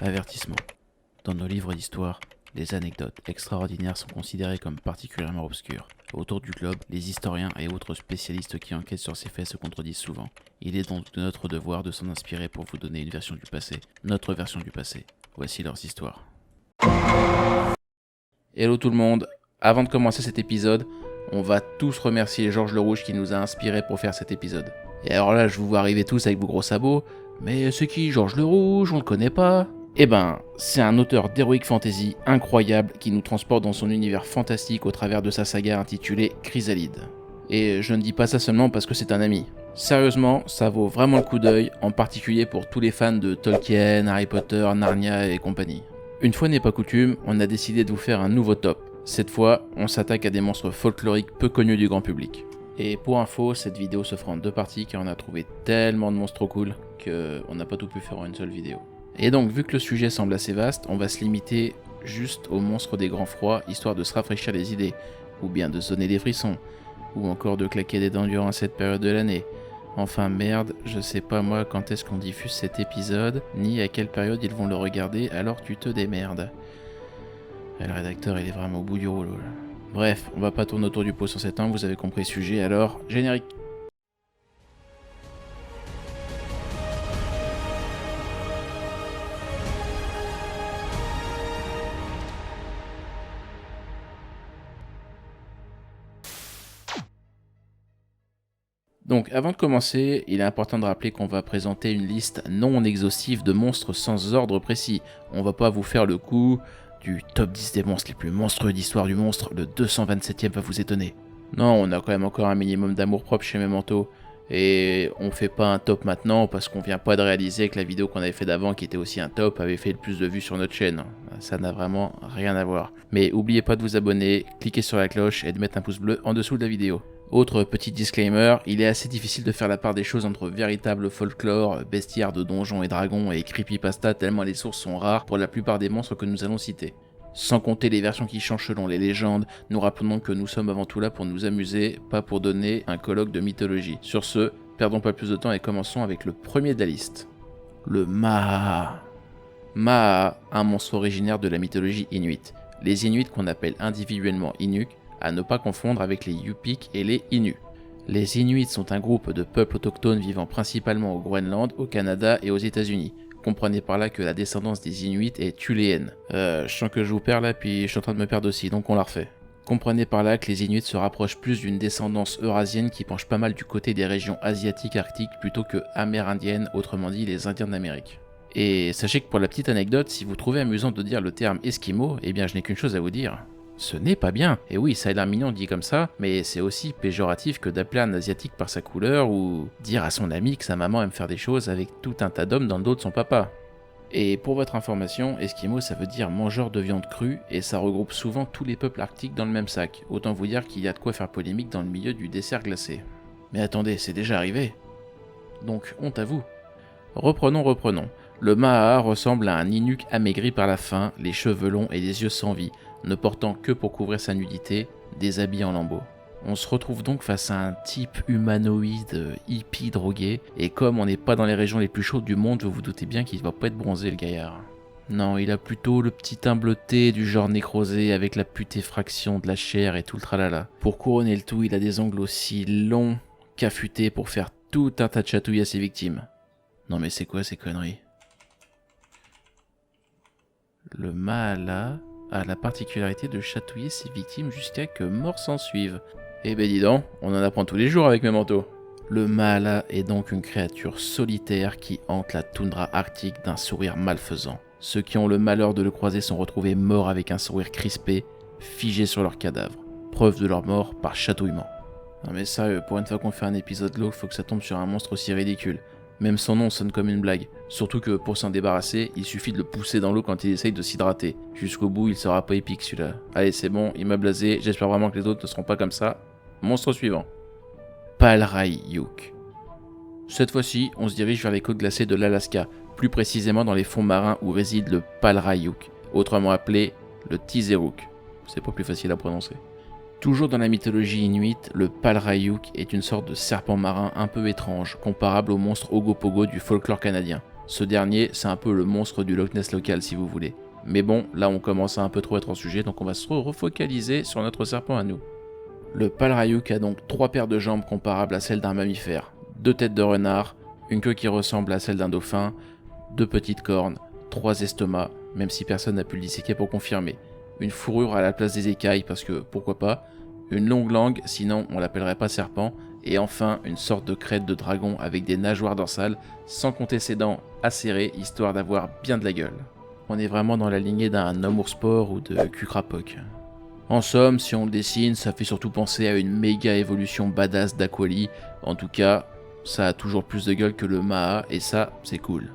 Avertissement. Dans nos livres d'histoire, les anecdotes extraordinaires sont considérées comme particulièrement obscures. Autour du globe, les historiens et autres spécialistes qui enquêtent sur ces faits se contredisent souvent. Il est donc de notre devoir de s'en inspirer pour vous donner une version du passé, notre version du passé. Voici leurs histoires. Hello tout le monde. Avant de commencer cet épisode, on va tous remercier Georges Le Rouge qui nous a inspirés pour faire cet épisode. Et alors là, je vous vois arriver tous avec vos gros sabots. Mais c'est qui Georges Le Rouge? On le connaît pas. Eh ben, c'est un auteur d'heroic fantasy incroyable qui nous transporte dans son univers fantastique au travers de sa saga intitulée Chrysalide. Et je ne dis pas ça seulement parce que c'est un ami. Sérieusement, ça vaut vraiment le coup d'œil, en particulier pour tous les fans de Tolkien, Harry Potter, Narnia et compagnie. Une fois n'est pas coutume, on a décidé de vous faire un nouveau top. Cette fois, on s'attaque à des monstres folkloriques peu connus du grand public. Et pour info, cette vidéo se fera en deux parties car on a trouvé tellement de monstres trop cool qu'on n'a pas tout pu faire en une seule vidéo. Et donc, vu que le sujet semble assez vaste, on va se limiter juste aux monstres des grands froids, histoire de se rafraîchir les idées, ou bien de sonner des frissons, ou encore de claquer des dents durant cette période de l'année. Enfin merde, je sais pas moi quand est-ce qu'on diffuse cet épisode, ni à quelle période ils vont le regarder, alors tu te démerdes. Le rédacteur il est vraiment au bout du rouleau là. Bref, on va pas tourner autour du pot sur cet angle, vous avez compris le sujet, alors générique. Donc avant de commencer, il est important de rappeler qu'on va présenter une liste non exhaustive de monstres sans ordre précis. On va pas vous faire le coup du top 10 des monstres les plus monstrueux d'histoire du monstre, le 227ème va vous étonner. Non, on a quand même encore un minimum d'amour propre chez Memento. Et on fait pas un top maintenant parce qu'on vient pas de réaliser que la vidéo qu'on avait fait d'avant, qui était aussi un top, avait fait le plus de vues sur notre chaîne. Ça n'a vraiment rien à voir. Mais oubliez pas de vous abonner, cliquez sur la cloche et de mettre un pouce bleu en dessous de la vidéo. Autre petit disclaimer, il est assez difficile de faire la part des choses entre véritable folklore, bestiaire de donjons et dragons et creepypasta tellement les sources sont rares pour la plupart des monstres que nous allons citer. Sans compter les versions qui changent selon les légendes, nous rappelons que nous sommes avant tout là pour nous amuser, pas pour donner un colloque de mythologie. Sur ce, perdons pas plus de temps et commençons avec le premier de la liste. Le Maha. Maha, un monstre originaire de la mythologie inuite. Les Inuits qu'on appelle individuellement Inuk, à ne pas confondre avec les Yupik et les Innu. Les Inuits sont un groupe de peuples autochtones vivant principalement au Groenland, au Canada et aux États-Unis. Comprenez par là que la descendance des Inuits est thuléenne. Je sens que je vous perds là, puis je suis en train de me perdre aussi, donc on la refait. Comprenez par là que les Inuits se rapprochent plus d'une descendance eurasienne qui penche pas mal du côté des régions asiatiques arctiques plutôt que amérindiennes, autrement dit les Indiens d'Amérique. Et sachez que pour la petite anecdote, si vous trouvez amusant de dire le terme Esquimau, eh bien je n'ai qu'une chose à vous dire. Ce n'est pas bien. Et oui, ça a l'air mignon dit comme ça, mais c'est aussi péjoratif que d'appeler un asiatique par sa couleur ou dire à son ami que sa maman aime faire des choses avec tout un tas d'hommes dans le dos de son papa. Et pour votre information, Esquimau ça veut dire mangeur de viande crue et ça regroupe souvent tous les peuples arctiques dans le même sac. Autant vous dire qu'il y a de quoi faire polémique dans le milieu du dessert glacé. Mais attendez, c'est déjà arrivé. Donc honte à vous. Reprenons. Le Maha ressemble à un Inuk amaigri par la faim, les cheveux longs et les yeux sans vie, ne portant que pour couvrir sa nudité, des habits en lambeaux. On se retrouve donc face à un type humanoïde hippie drogué, et comme on n'est pas dans les régions les plus chaudes du monde, vous vous doutez bien qu'il va pas être bronzé le gaillard. Non, il a plutôt le petit teint bleuté du genre nécrosé avec la putéfraction de la chair et tout le tralala. Pour couronner le tout, il a des ongles aussi longs qu'affûtés pour faire tout un tas de chatouilles à ses victimes. Non mais c'est quoi ces conneries? Le Mahala a la particularité de chatouiller ses victimes jusqu'à que mort s'en suive. Eh ben dis donc, on en apprend tous les jours avec mes manteaux. Le Mahala est donc une créature solitaire qui hante la toundra arctique d'un sourire malfaisant. Ceux qui ont le malheur de le croiser sont retrouvés morts avec un sourire crispé, figés sur leur cadavre. Preuve de leur mort par chatouillement. Non mais sérieux, pour une fois qu'on fait un épisode glauque, faut que ça tombe sur un monstre aussi ridicule. Même son nom sonne comme une blague. Surtout que pour s'en débarrasser, il suffit de le pousser dans l'eau quand il essaye de s'hydrater. Jusqu'au bout, il sera pas épique celui-là. Allez, c'est bon, il m'a blasé, j'espère vraiment que les autres ne seront pas comme ça. Monstre suivant. Palraiyuk. Cette fois-ci, on se dirige vers les côtes glacées de l'Alaska, plus précisément dans les fonds marins où réside le Palraiyuk, autrement appelé le Tizeruk. C'est pas plus facile à prononcer. Toujours dans la mythologie inuite, le Palraiyuk est une sorte de serpent marin un peu étrange, comparable au monstre Ogopogo du folklore canadien. Ce dernier, c'est un peu le monstre du Loch Ness local si vous voulez. Mais bon, là on commence à un peu trop être en sujet, donc on va se refocaliser sur notre serpent à nous. Le Palrayuk a donc 3 paires de jambes comparables à celles d'un mammifère, 2 têtes de renard, une queue qui ressemble à celle d'un dauphin, 2 petites cornes, 3 estomacs, même si personne n'a pu le disséquer pour confirmer, une fourrure à la place des écailles parce que pourquoi pas, une longue langue, sinon on l'appellerait pas serpent, et enfin une sorte de crête de dragon avec des nageoires dorsales, sans compter ses dents acérées histoire d'avoir bien de la gueule. On est vraiment dans la lignée d'un homme ours sport ou de Kukrapoc. En somme, si on le dessine, ça fait surtout penser à une méga évolution badass d'Aquali. En tout cas, ça a toujours plus de gueule que le Maha, et ça, c'est cool.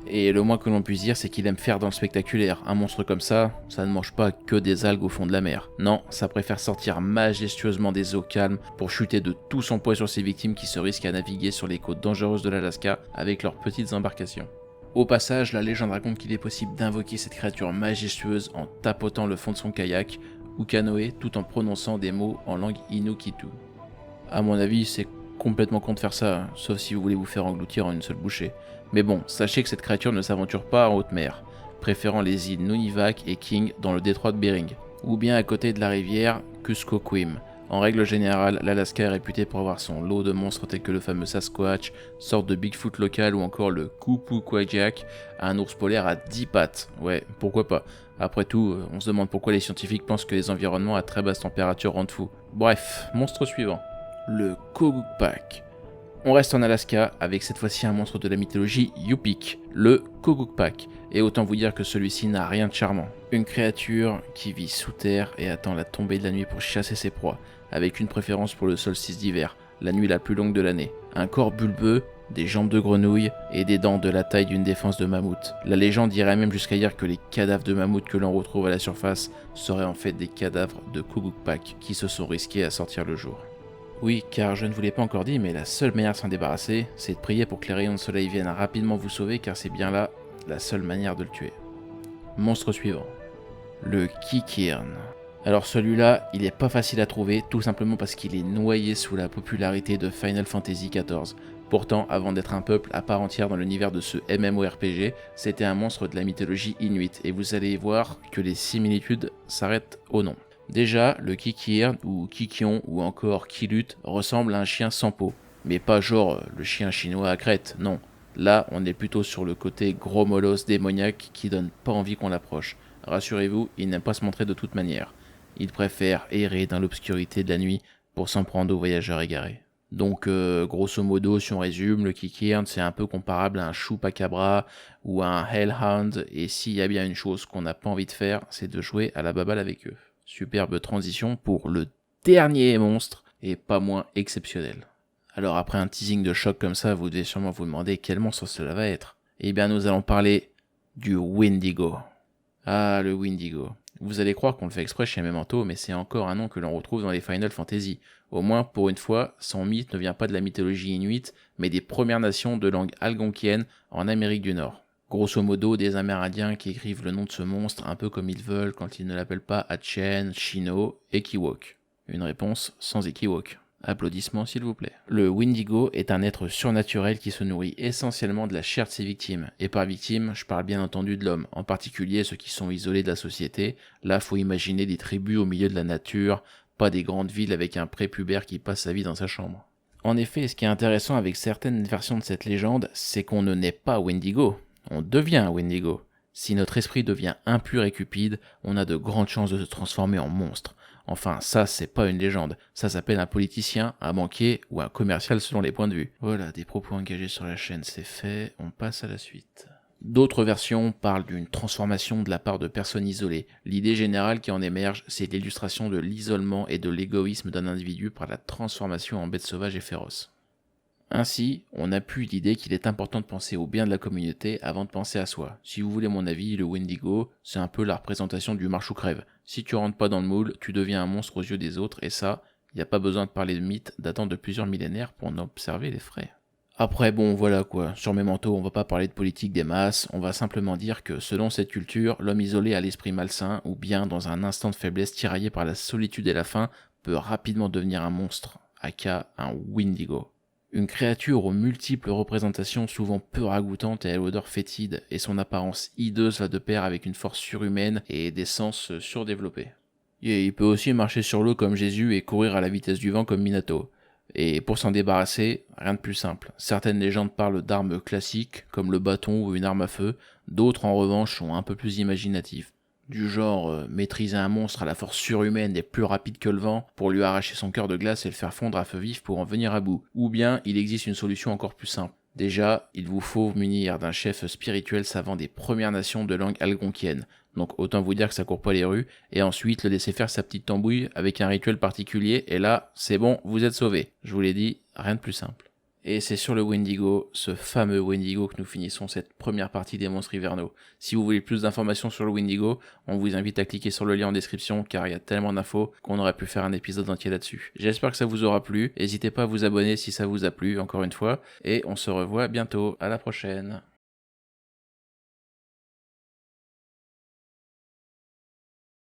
Et le moins que l'on puisse dire, c'est qu'il aime faire dans le spectaculaire. Un monstre comme ça ne mange pas que des algues au fond de la mer. Non, ça préfère sortir majestueusement des eaux calmes pour chuter de tout son poids sur ses victimes qui se risquent à naviguer sur les côtes dangereuses de l'Alaska avec leurs petites embarcations. Au passage, la légende raconte qu'il est possible d'invoquer cette créature majestueuse en tapotant le fond de son kayak ou canoë tout en prononçant des mots en langue Inukitu. A mon avis, c'est complètement con de faire ça, sauf si vous voulez vous faire engloutir en une seule bouchée. Mais bon, sachez que cette créature ne s'aventure pas en haute mer, préférant les îles Nunivak et King dans le détroit de Bering, ou bien à côté de la rivière Kuskokwim. En règle générale, l'Alaska est réputé pour avoir son lot de monstres tels que le fameux Sasquatch, sorte de Bigfoot local ou encore le Kupukwajak, un ours polaire à 10 pattes. Ouais, pourquoi pas. Après tout, on se demande pourquoi les scientifiques pensent que les environnements à très basse température rendent fou. Bref, monstre suivant. Le Kogukpak. On reste en Alaska avec cette fois-ci un monstre de la mythologie Yupik, le Kogukpak, et autant vous dire que celui-ci n'a rien de charmant. Une créature qui vit sous terre et attend la tombée de la nuit pour chasser ses proies, avec une préférence pour le solstice d'hiver, la nuit la plus longue de l'année. Un corps bulbeux, des jambes de grenouille et des dents de la taille d'une défense de mammouth. La légende irait même jusqu'à dire que les cadavres de mammouth que l'on retrouve à la surface seraient en fait des cadavres de Kogukpak qui se sont risqués à sortir le jour. Oui, car je ne vous l'ai pas encore dit, mais la seule manière de s'en débarrasser, c'est de prier pour que les rayons de soleil viennent rapidement vous sauver, car c'est bien là la seule manière de le tuer. Monstre suivant. Le Kikirn. Alors celui-là, il est pas facile à trouver, tout simplement parce qu'il est noyé sous la popularité de Final Fantasy XIV. Pourtant, avant d'être un peuple à part entière dans l'univers de ce MMORPG, c'était un monstre de la mythologie inuite, et vous allez voir que les similitudes s'arrêtent au nom. Déjà, le Kikirn, ou Kikion, ou encore Kilut, ressemble à un chien sans peau. Mais pas genre le chien chinois à crête, non. Là, on est plutôt sur le côté gros molosse démoniaque qui donne pas envie qu'on l'approche. Rassurez-vous, il n'aime pas se montrer de toute manière. Il préfère errer dans l'obscurité de la nuit pour s'en prendre aux voyageurs égarés. Donc, grosso modo, si on résume, le Kikirn, c'est un peu comparable à un Chupacabra ou à un Hellhound, et s'il y a bien une chose qu'on n'a pas envie de faire, c'est de jouer à la baballe avec eux. Superbe transition pour le dernier monstre, et pas moins exceptionnel. Alors après un teasing de choc comme ça, vous devez sûrement vous demander quel monstre cela va être. Eh bien nous allons parler du Wendigo. Ah, le Wendigo. Vous allez croire qu'on le fait exprès chez Memento, mais c'est encore un nom que l'on retrouve dans les Final Fantasy. Au moins, pour une fois, son mythe ne vient pas de la mythologie inuite, mais des Premières Nations de langue algonquienne en Amérique du Nord. Grosso modo, des Amérindiens qui écrivent le nom de ce monstre un peu comme ils veulent quand ils ne l'appellent pas Atchen, Chino, Ekiwok. Une réponse sans équivoque. Applaudissements s'il vous plaît. Le Wendigo est un être surnaturel qui se nourrit essentiellement de la chair de ses victimes. Et par victime, je parle bien entendu de l'homme, en particulier ceux qui sont isolés de la société. Là, faut imaginer des tribus au milieu de la nature, pas des grandes villes avec un prépubère qui passe sa vie dans sa chambre. En effet, ce qui est intéressant avec certaines versions de cette légende, c'est qu'on ne naît pas Wendigo. On devient un Wendigo. Si notre esprit devient impur et cupide, on a de grandes chances de se transformer en monstre. Enfin, ça, c'est pas une légende. Ça s'appelle un politicien, un banquier ou un commercial selon les points de vue. Voilà, des propos engagés sur la chaîne, c'est fait. On passe à la suite. D'autres versions parlent d'une transformation de la part de personnes isolées. L'idée générale qui en émerge, c'est l'illustration de l'isolement et de l'égoïsme d'un individu par la transformation en bête sauvage et féroce. Ainsi, on appuie l'idée qu'il est important de penser au bien de la communauté avant de penser à soi. Si vous voulez mon avis, le Wendigo, c'est un peu la représentation du marche ou crève. Si tu rentres pas dans le moule, tu deviens un monstre aux yeux des autres, et ça, il n'y a pas besoin de parler de mythes datant de plusieurs millénaires pour en observer les frais. Après, bon, voilà quoi, sur mes manteaux, on va pas parler de politique des masses, on va simplement dire que, selon cette culture, l'homme isolé à l'esprit malsain, ou bien dans un instant de faiblesse tiraillé par la solitude et la faim, peut rapidement devenir un monstre, aka un Wendigo. Une créature aux multiples représentations souvent peu ragoûtantes et à l'odeur fétide, et son apparence hideuse va de pair avec une force surhumaine et des sens surdéveloppés. Et il peut aussi marcher sur l'eau comme Jésus et courir à la vitesse du vent comme Minato. Et pour s'en débarrasser, rien de plus simple. Certaines légendes parlent d'armes classiques, comme le bâton ou une arme à feu, d'autres en revanche sont un peu plus imaginatives. Du genre maîtriser un monstre à la force surhumaine et plus rapide que le vent pour lui arracher son cœur de glace et le faire fondre à feu vif pour en venir à bout. Ou bien il existe une solution encore plus simple. Déjà, il vous faut munir d'un chef spirituel savant des Premières Nations de langue algonquienne. Donc autant vous dire que ça court pas les rues, et ensuite le laisser faire sa petite tambouille avec un rituel particulier, et là, c'est bon, vous êtes sauvés. Je vous l'ai dit, rien de plus simple. Et c'est sur le Wendigo, ce fameux Wendigo, que nous finissons cette première partie des monstres hivernaux. Si vous voulez plus d'informations sur le Wendigo, on vous invite à cliquer sur le lien en description car il y a tellement d'infos qu'on aurait pu faire un épisode entier là-dessus. J'espère que ça vous aura plu, n'hésitez pas à vous abonner si ça vous a plu, encore une fois, et on se revoit bientôt, à la prochaine.